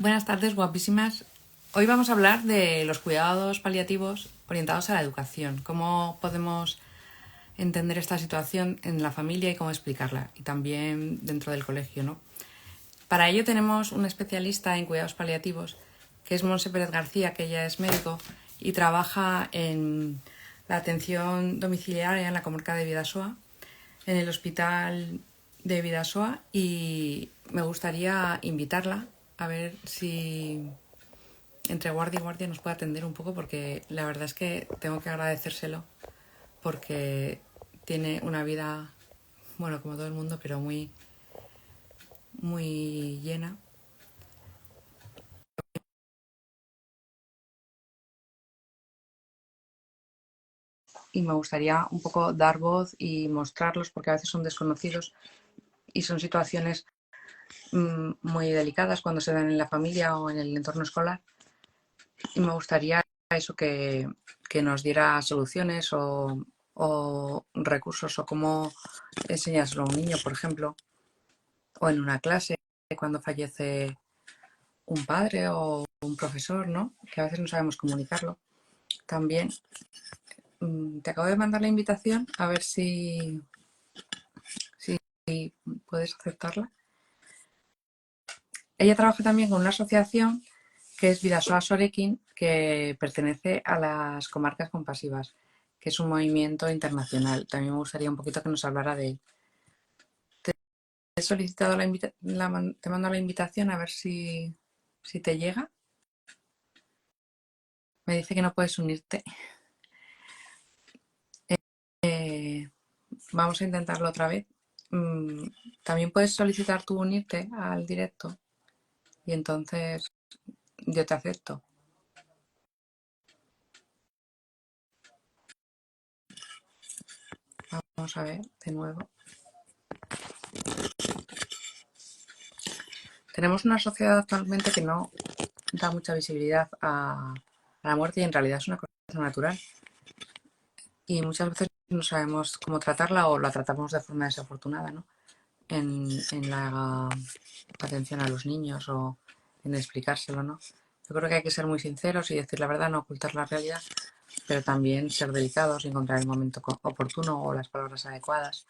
Buenas tardes, guapísimas. Hoy vamos a hablar de los cuidados paliativos orientados a la educación. Cómo podemos entender esta situación en la familia y cómo explicarla. Y también dentro del colegio, ¿no? Para ello tenemos un especialista en cuidados paliativos, que es Montse Pérez García, que ella es médico y trabaja en la atención domiciliaria en la comarca de Bidasoa, en el hospital de Bidasoa, y me gustaría invitarla a ver si entre guardia y guardia nos puede atender un poco, porque la verdad es que tengo que agradecérselo porque tiene una vida, bueno, como todo el mundo, pero muy, muy llena. Y me gustaría un poco dar voz y mostrarlos, porque a veces son desconocidos y son situaciones muy delicadas cuando se dan en la familia o en el entorno escolar. Y me gustaría eso, que nos diera soluciones o recursos, o cómo enseñárselo a un niño, por ejemplo, o en una clase cuando fallece un padre o un profesor, ¿no? Que a veces no sabemos comunicarlo. También te acabo de mandar la invitación, a ver si puedes aceptarla. Ella trabaja también con una asociación que es Bidasoa Sorekin, que pertenece a las comarcas compasivas, que es un movimiento internacional. También me gustaría un poquito que nos hablara de él. Te he solicitado te mando la invitación, a ver si te llega. Me dice que no puedes unirte. Vamos a intentarlo otra vez. También puedes solicitar tú unirte al directo y entonces yo te acepto. Vamos a ver de nuevo. Tenemos una sociedad actualmente que no da mucha visibilidad a la muerte, y en realidad es una cosa natural. Y muchas veces no sabemos cómo tratarla, o la tratamos de forma desafortunada, ¿no? En la atención a los niños, o en explicárselo, ¿no? Yo creo que hay que ser muy sinceros y decir la verdad, no ocultar la realidad, pero también ser delicados y encontrar el momento oportuno o las palabras adecuadas.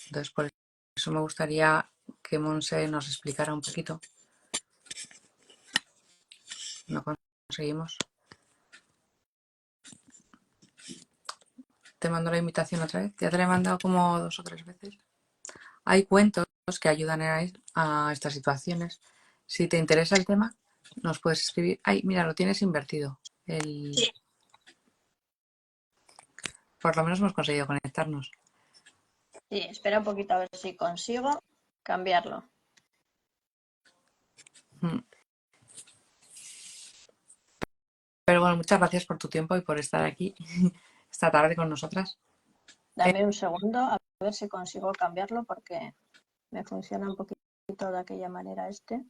Entonces, por eso me gustaría que Monse nos explicara un poquito. No conseguimos. Te mando la invitación otra vez. Ya te la he mandado como 2 o 3 veces. Hay cuentos que ayudan a estas situaciones. Si te interesa el tema, nos puedes escribir. Ay, mira, lo tienes invertido. Sí. Por lo menos hemos conseguido conectarnos. Sí, espera un poquito a ver si consigo cambiarlo. Pero bueno, muchas gracias por tu tiempo y por estar aquí esta tarde con nosotras. Dame un segundo a ver si consigo cambiarlo porque me funciona un poquito de aquella manera este.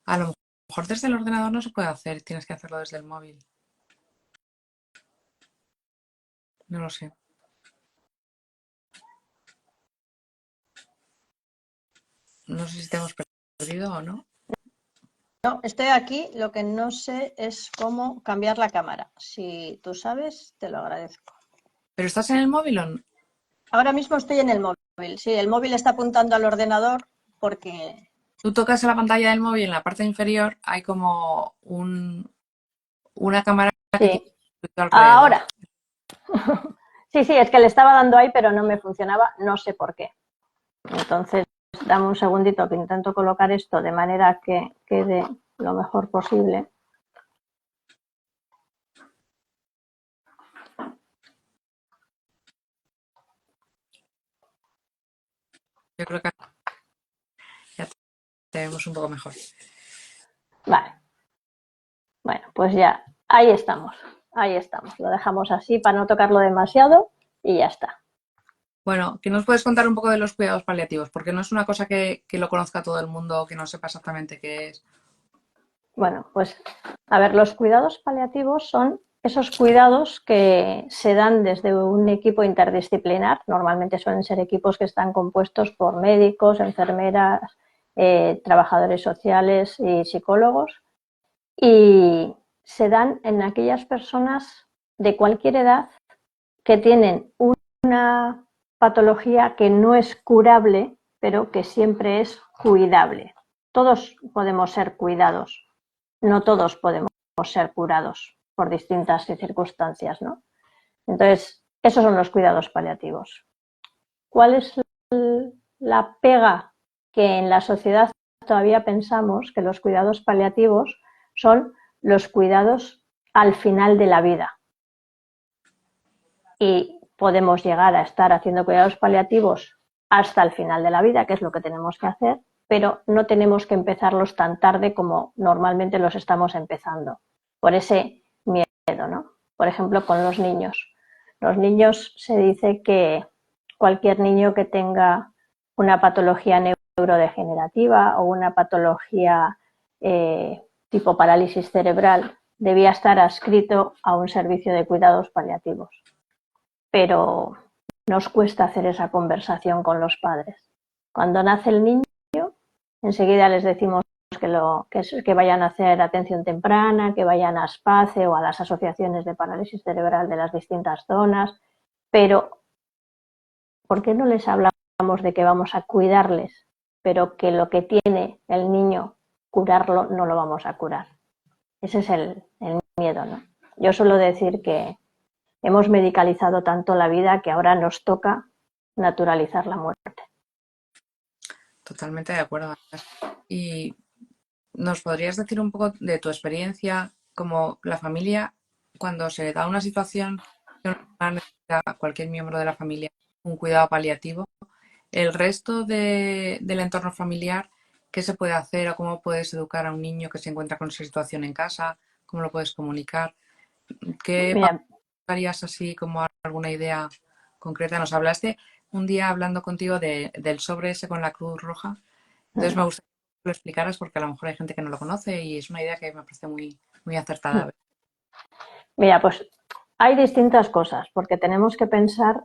A lo mejor desde el ordenador no se puede hacer, tienes que hacerlo desde el móvil. No lo sé. No sé si te hemos perdido o no. No, estoy aquí, lo que no sé es cómo cambiar la cámara. Si tú sabes, te lo agradezco. ¿Pero estás en el móvil o no? Ahora mismo estoy en el móvil. Sí, el móvil está apuntando al ordenador porque... Tú tocas en la pantalla del móvil, en la parte inferior hay como una cámara que Sí, tiene alrededor. ahora. Sí, sí, es que le estaba dando ahí, pero no me funcionaba, no sé por qué. Entonces, dame un segundito que intento colocar esto de manera que quede lo mejor posible. Yo creo que ya te vemos un poco mejor. Vale. Bueno, pues ya, ahí estamos. Ahí estamos. Lo dejamos así para no tocarlo demasiado y ya está. Bueno, ¿qué nos puedes contar un poco de los cuidados paliativos? Porque no es una cosa que lo conozca todo el mundo o que no sepa exactamente qué es. Bueno, pues a ver, los cuidados paliativos son esos cuidados que se dan desde un equipo interdisciplinar, normalmente suelen ser equipos que están compuestos por médicos, enfermeras, trabajadores sociales y psicólogos, y se dan en aquellas personas de cualquier edad que tienen una patología que no es curable, pero que siempre es cuidable. Todos podemos ser cuidados, no todos podemos ser curados por distintas circunstancias, ¿no? Entonces, esos son los cuidados paliativos. ¿Cuál es la pega? Que en la sociedad todavía pensamos que los cuidados paliativos son los cuidados al final de la vida. Y podemos llegar a estar haciendo cuidados paliativos hasta el final de la vida, que es lo que tenemos que hacer, pero no tenemos que empezarlos tan tarde como normalmente los estamos empezando, por ese miedo, ¿no? Por ejemplo, con los niños. Los niños, se dice que cualquier niño que tenga una patología neurodegenerativa o una patología tipo parálisis cerebral debía estar adscrito a un servicio de cuidados paliativos. Pero nos cuesta hacer esa conversación con los padres. Cuando nace el niño, enseguida les decimos que vayan a hacer atención temprana, que vayan a SPACE o a las asociaciones de parálisis cerebral de las distintas zonas, pero ¿por qué no les hablamos de que vamos a cuidarles, pero que lo que tiene el niño, curarlo, no lo vamos a curar? Ese es el miedo, ¿no? Yo suelo decir que hemos medicalizado tanto la vida que ahora nos toca naturalizar la muerte. Totalmente de acuerdo. Y ¿nos podrías decir un poco de tu experiencia como la familia cuando se da una situación que necesita a cualquier miembro de la familia un cuidado paliativo? El resto del entorno familiar, ¿qué se puede hacer o cómo puedes educar a un niño que se encuentra con esa situación en casa? ¿Cómo lo puedes comunicar? ¿Qué harías así como alguna idea concreta? Nos hablaste un día hablando contigo del sobre ese con la Cruz Roja. Entonces me gustaría que lo explicaras porque a lo mejor hay gente que no lo conoce y es una idea que me parece muy, muy acertada. Mira, pues hay distintas cosas porque tenemos que pensar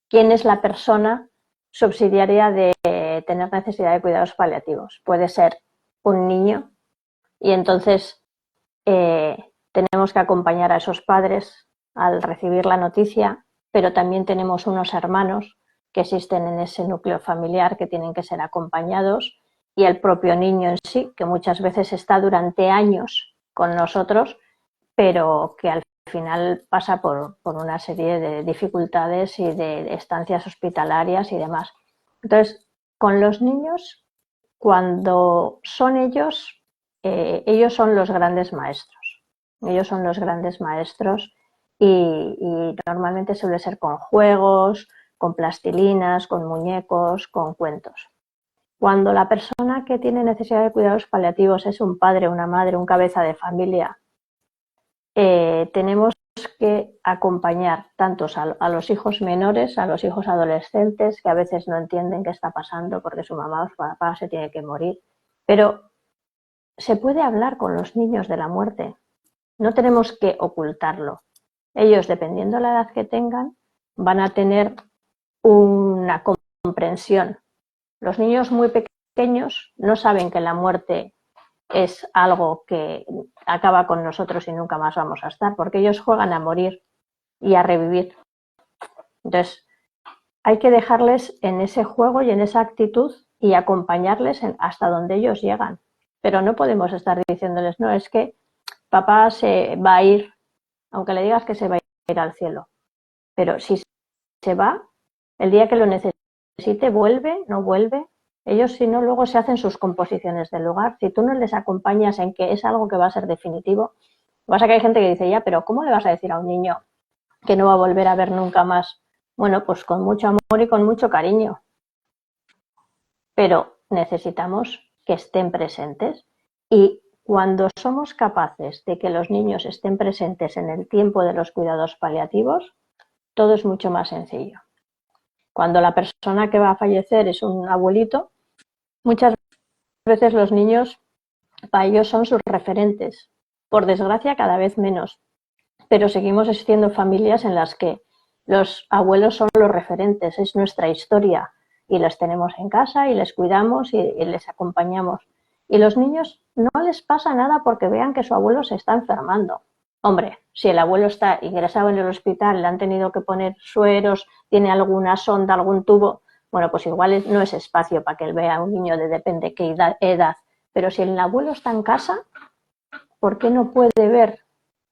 quién es la persona subsidiaria de tener necesidad de cuidados paliativos. Puede ser un niño y entonces tenemos que acompañar a esos padres al recibir la noticia, pero también tenemos unos hermanos que existen en ese núcleo familiar que tienen que ser acompañados y el propio niño en sí, que muchas veces está durante años con nosotros, pero que al final pasa por una serie de dificultades y de estancias hospitalarias y demás. Entonces, con los niños, cuando son ellos, ellos son los grandes maestros. Ellos son los grandes maestros y normalmente suele ser con juegos, con plastilinas, con muñecos, con cuentos. Cuando la persona que tiene necesidad de cuidados paliativos es un padre, una madre, un cabeza de familia, tenemos que acompañar tanto a los hijos menores, a los hijos adolescentes, que a veces no entienden qué está pasando porque su mamá o su papá se tiene que morir, pero se puede hablar con los niños de la muerte, no tenemos que ocultarlo. Ellos, dependiendo de la edad que tengan, van a tener una comprensión. Los niños muy pequeños no saben que la muerte es algo que acaba con nosotros y nunca más vamos a estar, porque ellos juegan a morir y a revivir. Entonces, hay que dejarles en ese juego y en esa actitud y acompañarles hasta donde ellos llegan. Pero no podemos estar diciéndoles, no, es que papá se va a ir, aunque le digas que se va a ir al cielo. Pero si se va, el día que lo necesite, vuelve, no vuelve. Ellos, si no, luego se hacen sus composiciones del lugar. Si tú no les acompañas en que es algo que va a ser definitivo, pasa que hay gente que dice, ya, pero ¿cómo le vas a decir a un niño que no va a volver a ver nunca más? Bueno, pues con mucho amor y con mucho cariño. Pero necesitamos que estén presentes y cuando somos capaces de que los niños estén presentes en el tiempo de los cuidados paliativos, todo es mucho más sencillo. Cuando la persona que va a fallecer es un abuelito, muchas veces los niños, para ellos son sus referentes. Por desgracia, cada vez menos. pero seguimos existiendo familias en las que los abuelos son los referentes, es nuestra historia y les tenemos en casa y les cuidamos y les acompañamos. Y los niños no les pasa nada porque vean que su abuelo se está enfermando. Hombre, si el abuelo está ingresado en el hospital, le han tenido que poner sueros, tiene alguna sonda, algún tubo, bueno, pues igual no es espacio para que él vea a un niño de depende qué edad. Pero si el abuelo está en casa, ¿por qué no puede ver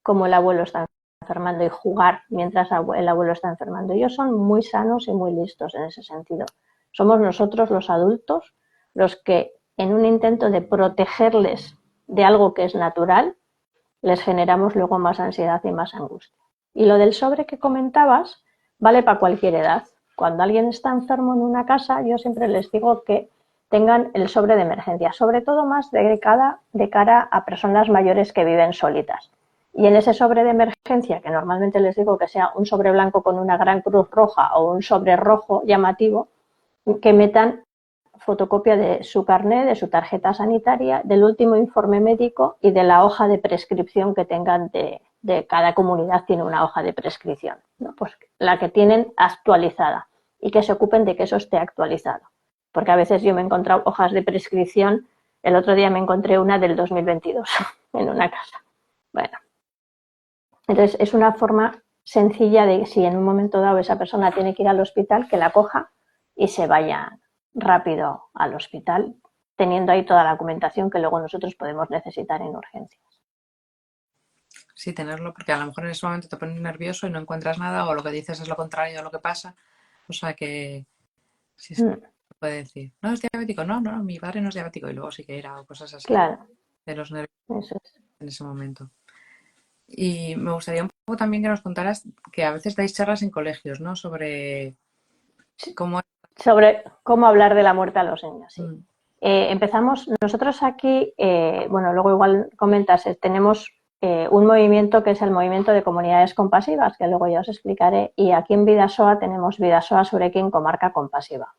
cómo el abuelo está enfermando y jugar mientras el abuelo está enfermando? Ellos son muy sanos y muy listos en ese sentido. Somos nosotros los adultos los que, en un intento de protegerles de algo que es natural, les generamos luego más ansiedad y más angustia. Y lo del sobre que comentabas vale para cualquier edad. Cuando alguien está enfermo en una casa, yo siempre les digo que tengan el sobre de emergencia, sobre todo más de cara a personas mayores que viven solitas. Y en ese sobre de emergencia, que normalmente les digo que sea un sobre blanco con una gran cruz roja o un sobre rojo llamativo, que metan fotocopia de su carnet, de su tarjeta sanitaria, del último informe médico y de la hoja de prescripción que tengan de cada comunidad tiene una hoja de prescripción, ¿no? Pues la que tienen actualizada y que se ocupen de que eso esté actualizado. Porque a veces yo me he encontrado hojas de prescripción, el otro día me encontré una del 2022 en una casa. Bueno, entonces es una forma sencilla de, si en un momento dado esa persona tiene que ir al hospital, que la coja y se vaya rápido al hospital, teniendo ahí toda la documentación que luego nosotros podemos necesitar en urgencias. Sí, tenerlo, porque a lo mejor en ese momento te pones nervioso y no encuentras nada, o lo que dices es lo contrario de lo que pasa. O sea que sí se puede decir, no es diabético, no, mi padre no es diabético, y luego sí que era, o cosas así, Claro, de los nervios eso es. en ese momento. Y me gustaría un poco también que nos contaras que a veces dais charlas en colegios, ¿no? Sobre cómo... Sobre cómo hablar de la muerte a los niños, sí. Mm. Empezamos, nosotros aquí, bueno, luego igual comentas, tenemos un movimiento que es el movimiento de comunidades compasivas, que luego ya os explicaré, y aquí en Bidasoa tenemos Bidasoa Surekin Comarca Compasiva.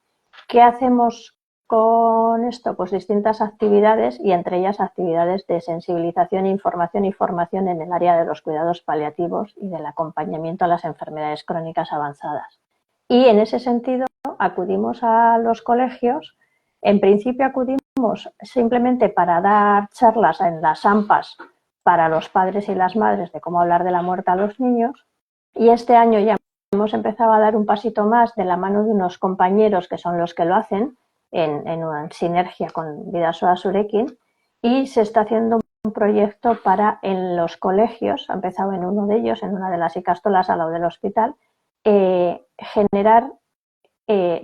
¿Qué hacemos con esto? Pues distintas actividades y entre ellas actividades de sensibilización, información y formación en el área de los cuidados paliativos y del acompañamiento a las enfermedades crónicas avanzadas. Y en ese sentido acudimos a los colegios. En principio acudimos simplemente para dar charlas en las AMPAs para los padres y las madres de cómo hablar de la muerte a los niños, y este año ya hemos empezado a dar un pasito más de la mano de unos compañeros que son los que lo hacen en una sinergia con Bidasoa Surekin, y se está haciendo un proyecto para en los colegios, ha empezado en uno de ellos, en una de las Icastolas al lado del hospital, generar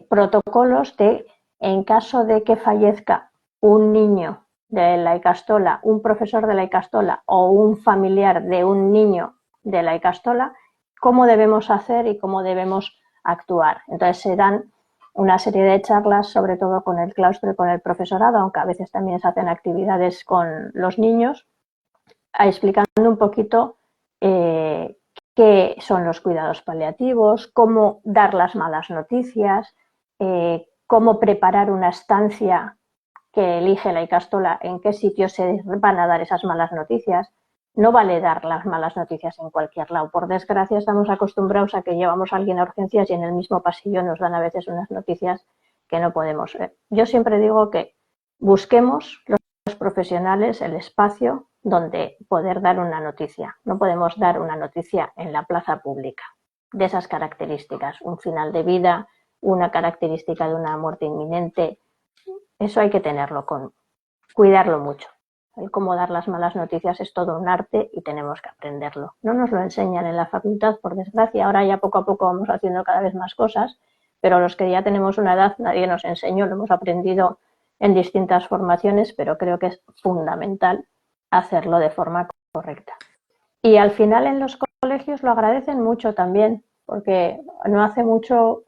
protocolos de, en caso de que fallezca un niño de la Icastola, un profesor de la Icastola o un familiar de un niño de la Icastola, cómo debemos hacer y cómo debemos actuar. Entonces se dan una serie de charlas, sobre todo con el claustro y con el profesorado, aunque a veces también se hacen actividades con los niños, explicando un poquito qué son los cuidados paliativos, cómo dar las malas noticias, cómo preparar una estancia que elige la Icastola, en qué sitio se van a dar esas malas noticias. No vale dar las malas noticias en cualquier lado. Por desgracia, estamos acostumbrados a que llevamos a alguien a urgencias y en el mismo pasillo nos dan a veces unas noticias que no podemos ver. Yo siempre digo que busquemos los profesionales el espacio donde poder dar una noticia. No podemos dar una noticia en la plaza pública de esas características, un final de vida, una característica de una muerte inminente. Eso hay que tenerlo, cuidarlo mucho. El cómo dar las malas noticias es todo un arte y tenemos que aprenderlo. No nos lo enseñan en la facultad, por desgracia. Ahora ya poco a poco vamos haciendo cada vez más cosas, pero los que ya tenemos una edad nadie nos enseñó, lo hemos aprendido en distintas formaciones, pero creo que es fundamental hacerlo de forma correcta. Y al final en los colegios lo agradecen mucho también, porque no hace mucho,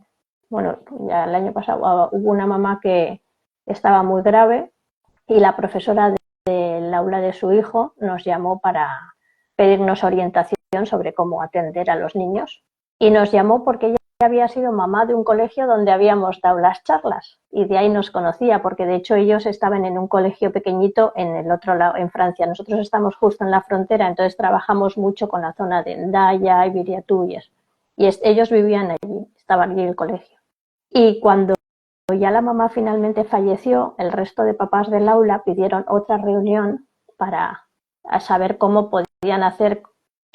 bueno, ya el año pasado hubo una mamá que estaba muy grave y la profesora del aula de su hijo nos llamó para pedirnos orientación sobre cómo atender a los niños, y nos llamó porque ella había sido mamá de un colegio donde habíamos dado las charlas y de ahí nos conocía, porque de hecho ellos estaban en un colegio pequeñito en el otro lado, en Francia. Nosotros estamos justo en la frontera, entonces trabajamos mucho con la zona de Hendaya y Viriatú y eso. Y ellos vivían allí, estaba allí el colegio. Y cuando ya la mamá finalmente falleció, el resto de papás del aula pidieron otra reunión para saber cómo podían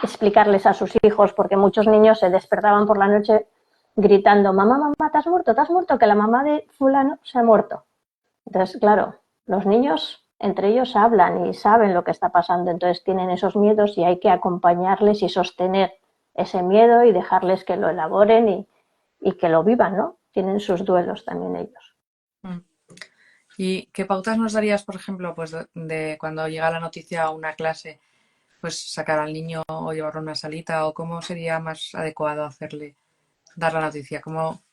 explicarles a sus hijos, porque muchos niños se despertaban por la noche gritando, mamá, mamá, te has muerto, que la mamá de fulano se ha muerto. Entonces, claro, los niños entre ellos hablan y saben lo que está pasando, entonces tienen esos miedos y hay que acompañarles y sostener ese miedo y dejarles que lo elaboren y que lo vivan, ¿no? Tienen sus duelos también ellos. ¿Y qué pautas nos darías, por ejemplo, pues de cuando llega la noticia a una clase, pues sacar al niño o llevarlo a una salita, o cómo sería más adecuado dar la noticia?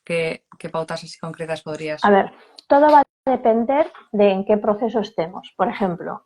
¿Qué pautas así concretas podrías? A ver, todo va a depender de en qué proceso estemos. Por ejemplo,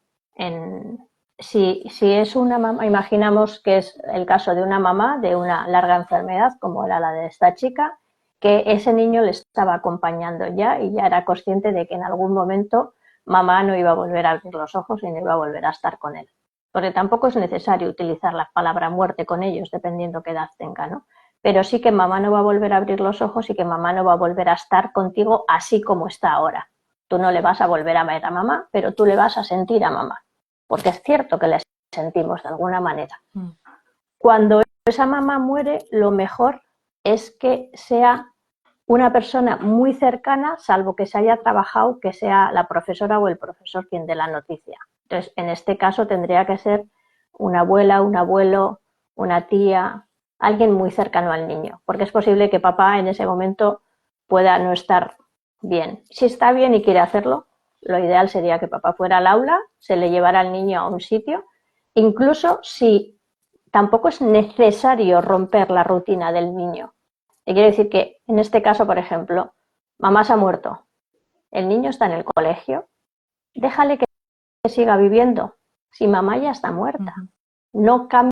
si es una mamá, imaginamos que es el caso de una mamá de una larga enfermedad, como era la de esta chica, que ese niño le estaba acompañando ya y ya era consciente de que en algún momento mamá no iba a volver a abrir los ojos y no iba a volver a estar con él. Porque tampoco es necesario utilizar la palabra muerte con ellos, dependiendo qué edad tenga, ¿no? Pero sí que mamá no va a volver a abrir los ojos y que mamá no va a volver a estar contigo así como está ahora. Tú no le vas a volver a ver a mamá, pero tú le vas a sentir a mamá, porque es cierto que le sentimos de alguna manera. Cuando esa mamá muere, lo mejor es que sea una persona muy cercana, salvo que se haya trabajado, que sea la profesora o el profesor quien dé la noticia. Entonces, en este caso tendría que ser una abuela, un abuelo, una tía, alguien muy cercano al niño, porque es posible que papá en ese momento pueda no estar bien. Si está bien y quiere hacerlo, lo ideal sería que papá fuera al aula, se le llevara al niño a un sitio, incluso si tampoco es necesario romper la rutina del niño. Y quiere decir que en este caso, por ejemplo, mamá se ha muerto, el niño está en el colegio, déjale que siga viviendo. Si mamá ya está muerta, no cambia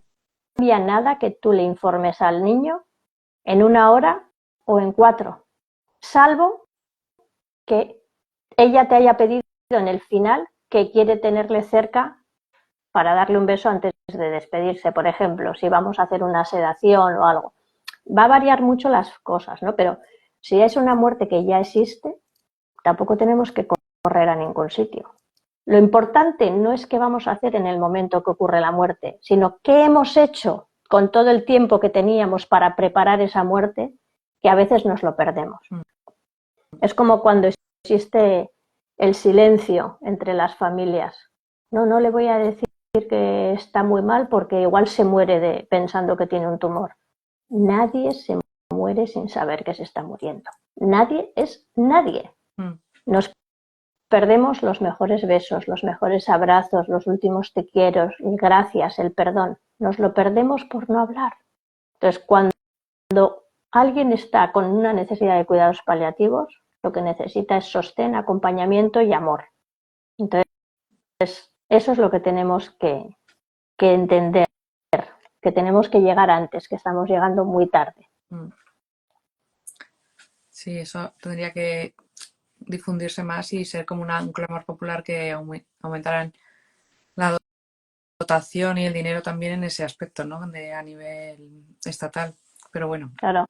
nada que tú le informes al niño en 1 hora o en 4, salvo que ella te haya pedido en el final que quiere tenerle cerca para darle un beso antes de despedirse, por ejemplo, si vamos a hacer una sedación o algo. Va a variar mucho las cosas, ¿no? Pero si es una muerte que ya existe, tampoco tenemos que correr a ningún sitio. Lo importante no es qué vamos a hacer en el momento que ocurre la muerte, sino qué hemos hecho con todo el tiempo que teníamos para preparar esa muerte, que a veces nos lo perdemos. Es como cuando existe el silencio entre las familias. No le voy a decir que está muy mal porque igual se muere pensando que tiene un tumor. Nadie se muere sin saber que se está muriendo. Nadie es nadie. Nos perdemos los mejores besos, los mejores abrazos, los últimos te quiero, gracias, el perdón. Nos lo perdemos por no hablar. Entonces, cuando alguien está con una necesidad de cuidados paliativos, lo que necesita es sostén, acompañamiento y amor. Entonces, eso es lo que tenemos que entender, que tenemos que llegar antes, que estamos llegando muy tarde. Sí, eso tendría que difundirse más y ser como un clamor popular que aumentaran la dotación y el dinero también en ese aspecto, ¿no? A nivel estatal. Pero bueno. Claro.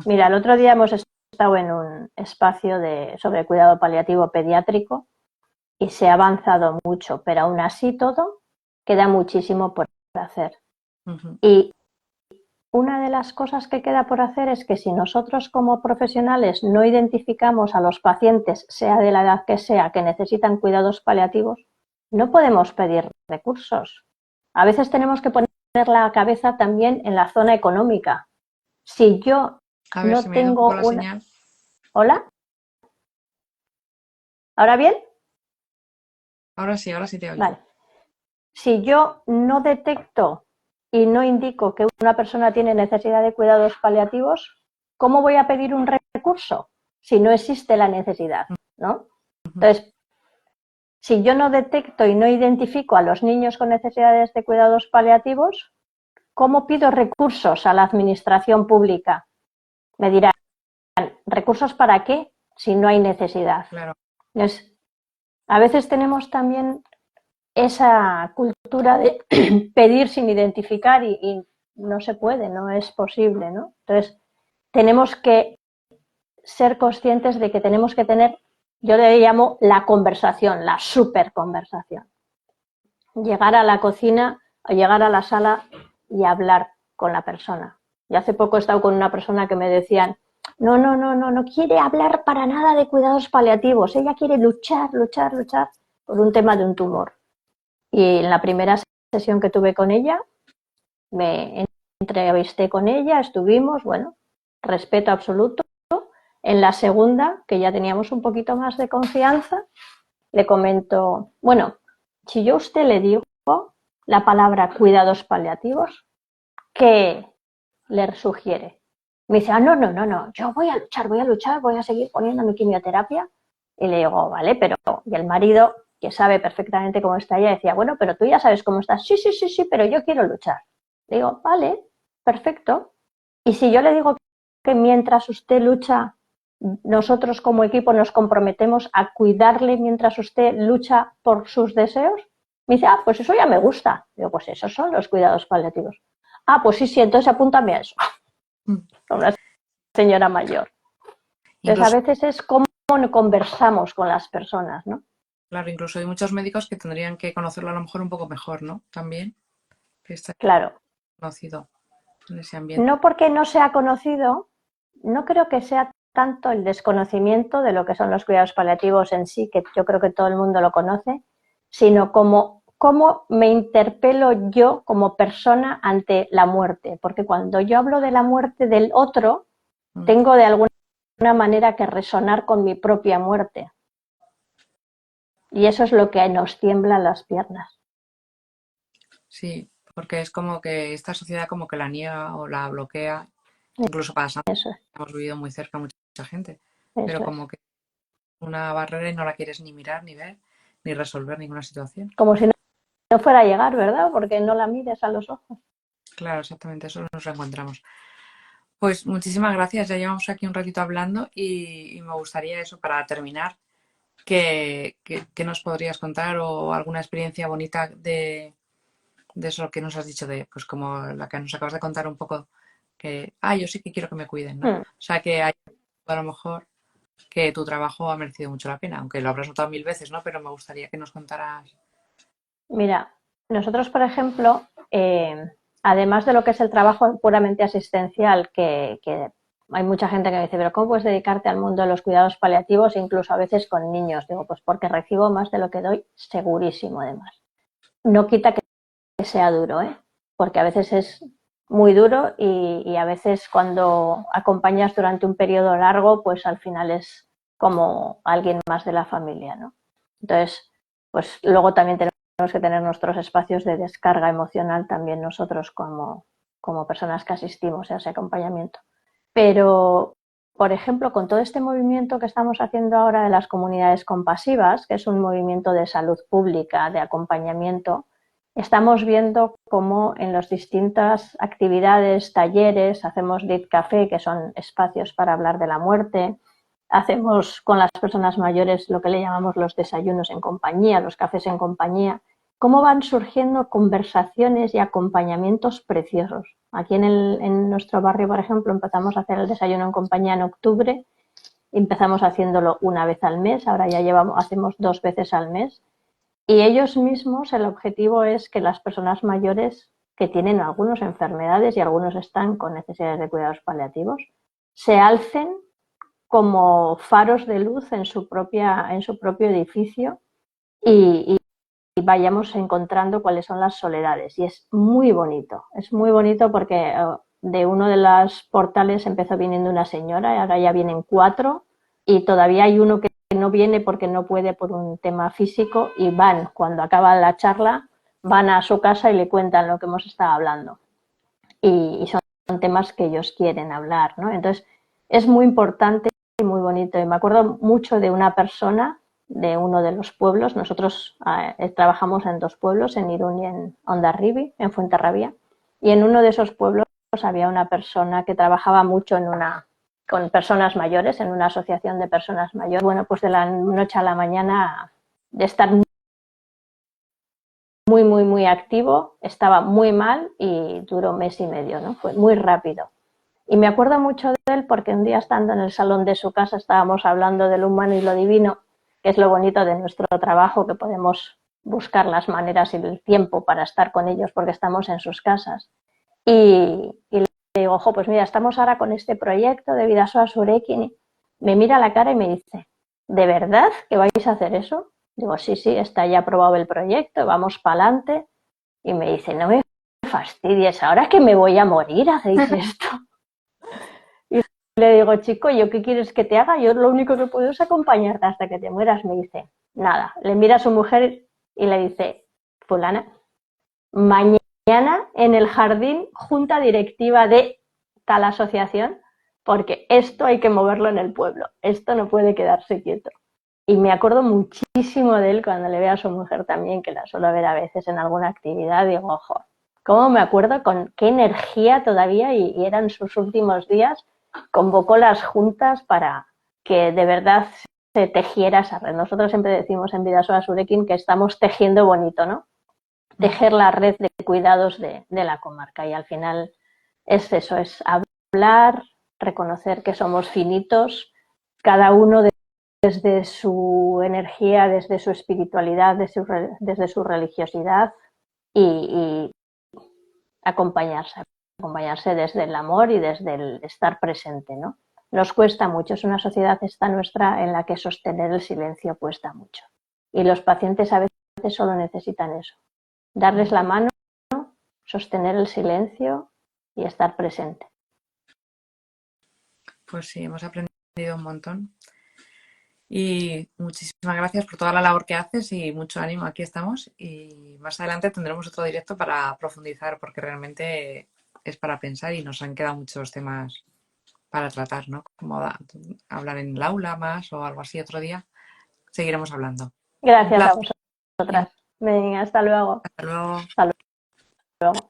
Mira, el otro día hemos estado en un espacio sobre cuidado paliativo pediátrico y se ha avanzado mucho, pero aún así todo queda muchísimo por hacer. Y una de las cosas que queda por hacer es que si nosotros como profesionales no identificamos a los pacientes, sea de la edad que sea, que necesitan cuidados paliativos, no podemos pedir recursos. A veces tenemos que poner la cabeza también en la zona económica. Si yo no tengo una señal. ¿Hola? ¿Ahora bien? Ahora sí te oigo. Vale. Si yo no detecto y no indico que una persona tiene necesidad de cuidados paliativos, ¿cómo voy a pedir un recurso si no existe la necesidad? ¿No? Entonces, si yo no detecto y no identifico a los niños con necesidades de cuidados paliativos, ¿cómo pido recursos a la administración pública? Me dirá, ¿recursos para qué si no hay necesidad? Claro. Entonces, a veces tenemos también esa cultura de pedir sin identificar y no se puede, no es posible, ¿no? Entonces, tenemos que ser conscientes de que tenemos que tener, yo le llamo la conversación, la super conversación. Llegar a la cocina o llegar a la sala y hablar con la persona. Y hace poco he estado con una persona que me decían, no quiere hablar para nada de cuidados paliativos, ella quiere luchar por un tema de un tumor. Y en la primera sesión que tuve con ella, me entrevisté con ella, estuvimos, bueno, respeto absoluto. En la segunda, que ya teníamos un poquito más de confianza, le comento, bueno, si yo a usted le digo la palabra cuidados paliativos, ¿qué le sugiere? Me dice, no, yo voy a luchar, voy a seguir poniéndome quimioterapia. Y le digo, vale, pero, y el marido, que sabe perfectamente cómo está ella, decía, bueno, pero tú ya sabes cómo estás. Sí, pero yo quiero luchar. Le digo, vale, perfecto. Y si yo le digo que mientras usted lucha, nosotros como equipo nos comprometemos a cuidarle mientras usted lucha por sus deseos, me dice, pues eso ya me gusta. Digo, pues esos son los cuidados paliativos. Pues sí, entonces apúntame a eso. Una señora mayor. Entonces, a veces es cómo conversamos con las personas, ¿no? Claro, incluso hay muchos médicos que tendrían que conocerlo a lo mejor un poco mejor, ¿no? También, que está claro. conocido en ese ambiente. No porque no sea conocido, no creo que sea tanto el desconocimiento de lo que son los cuidados paliativos en sí, que yo creo que todo el mundo lo conoce, sino cómo me interpelo yo como persona ante la muerte. Porque cuando yo hablo de la muerte del otro, tengo de alguna manera que resonar con mi propia muerte. Y eso es lo que nos tiembla las piernas. Sí, porque es como que esta sociedad como que la niega o la bloquea, incluso pasando. Eso es. Hemos vivido muy cerca mucha gente, Eso pero es. como que una barrera y no la quieres ni mirar, ni ver, ni resolver ninguna situación. Como si no fuera a llegar, ¿verdad? Porque no la mires a los ojos. Claro, exactamente, eso nos encontramos. Pues muchísimas gracias, ya llevamos aquí un ratito hablando y me gustaría eso para terminar, que nos podrías contar o alguna experiencia bonita de eso que nos has dicho, de pues como la que nos acabas de contar un poco, que, yo sí que quiero que me cuiden, ¿no? O sea, que hay a lo mejor que tu trabajo ha merecido mucho la pena, aunque lo habrás notado 1000 veces, ¿no? Pero me gustaría que nos contaras. Mira, nosotros, por ejemplo, además de lo que es el trabajo puramente asistencial, que hay mucha gente que me dice, pero ¿cómo puedes dedicarte al mundo de los cuidados paliativos, incluso a veces con niños? Digo, pues porque recibo más de lo que doy, segurísimo además. No quita que sea duro, porque a veces es muy duro y a veces cuando acompañas durante un periodo largo, pues al final es como alguien más de la familia, ¿no? Entonces, pues luego también tenemos que tener nuestros espacios de descarga emocional también nosotros como personas que asistimos a ese acompañamiento. Pero, por ejemplo, con todo este movimiento que estamos haciendo ahora de las comunidades compasivas, que es un movimiento de salud pública, de acompañamiento, estamos viendo cómo en las distintas actividades, talleres, hacemos Lit Café, que son espacios para hablar de la muerte, hacemos con las personas mayores lo que le llamamos los desayunos en compañía, los cafés en compañía, cómo van surgiendo conversaciones y acompañamientos preciosos. Aquí en nuestro barrio, por ejemplo, empezamos a hacer el desayuno en compañía en octubre, empezamos haciéndolo una vez al mes, ahora ya hacemos 2 veces al mes. Y ellos mismos, el objetivo es que las personas mayores que tienen algunas enfermedades y algunos están con necesidades de cuidados paliativos, se alcen como faros de luz en su propio edificio y vayamos encontrando cuáles son las soledades. Y es muy bonito porque de uno de los portales empezó viniendo una señora y ahora ya vienen 4 y todavía hay uno que no viene porque no puede por un tema físico y cuando acaba la charla, van a su casa y le cuentan lo que hemos estado hablando. Y son temas que ellos quieren hablar, ¿no? Entonces, es muy importante y muy bonito. Y me acuerdo mucho de una persona de uno de los pueblos. Nosotros trabajamos en 2 pueblos, en Irún y en Hondarribia, en Fuenterrabía. Y en uno de esos pueblos había una persona que trabajaba mucho en una con personas mayores, en una asociación de personas mayores. Bueno, pues de la noche a la mañana, de estar muy activo, estaba muy mal y duró mes y medio, ¿no? Fue muy rápido. Y me acuerdo mucho de él porque un día estando en el salón de su casa estábamos hablando de lo humano y lo divino, que es lo bonito de nuestro trabajo, que podemos buscar las maneras y el tiempo para estar con ellos porque estamos en sus casas. Y le digo, ojo, pues mira, estamos ahora con este proyecto de Bidasoa Surekin. Me mira a la cara y me dice, ¿de verdad que vais a hacer eso? Digo, sí, está ya aprobado el proyecto, vamos para adelante. Y me dice, no me fastidies, ahora que me voy a morir hacéis esto. Y le digo, chico, ¿yo qué quieres que te haga? Yo lo único que puedo es acompañarte hasta que te mueras. Me dice, nada. Le mira a su mujer y le dice, fulana, mañana en el jardín, junta directiva de tal asociación, porque esto hay que moverlo en el pueblo. Esto no puede quedarse quieto. Y me acuerdo muchísimo de él cuando le veo a su mujer también, que la suelo ver a veces en alguna actividad. Digo, ojo, cómo me acuerdo con qué energía todavía, y eran sus últimos días, convocó las juntas para que de verdad se tejiera esa red. Nosotros siempre decimos en Bidasoa Surekin que estamos tejiendo bonito, ¿no? Tejer la red de cuidados de la comarca, y al final es eso, es hablar, reconocer que somos finitos, cada uno desde su energía, desde su espiritualidad, desde su religiosidad, y acompañarse desde el amor y desde el estar presente, ¿no? Nos cuesta mucho, es una sociedad esta nuestra en la que sostener el silencio cuesta mucho. Y los pacientes a veces solo necesitan eso, darles la mano, sostener el silencio y estar presente. Pues sí, hemos aprendido un montón. Y muchísimas gracias por toda la labor que haces y mucho ánimo, aquí estamos. Y más adelante tendremos otro directo para profundizar, porque realmente es para pensar y nos han quedado muchos temas para tratar, ¿no? Como hablar en el aula más o algo así otro día. Seguiremos hablando. Gracias a vosotras. Venga, hasta luego. Hasta luego. Hasta luego.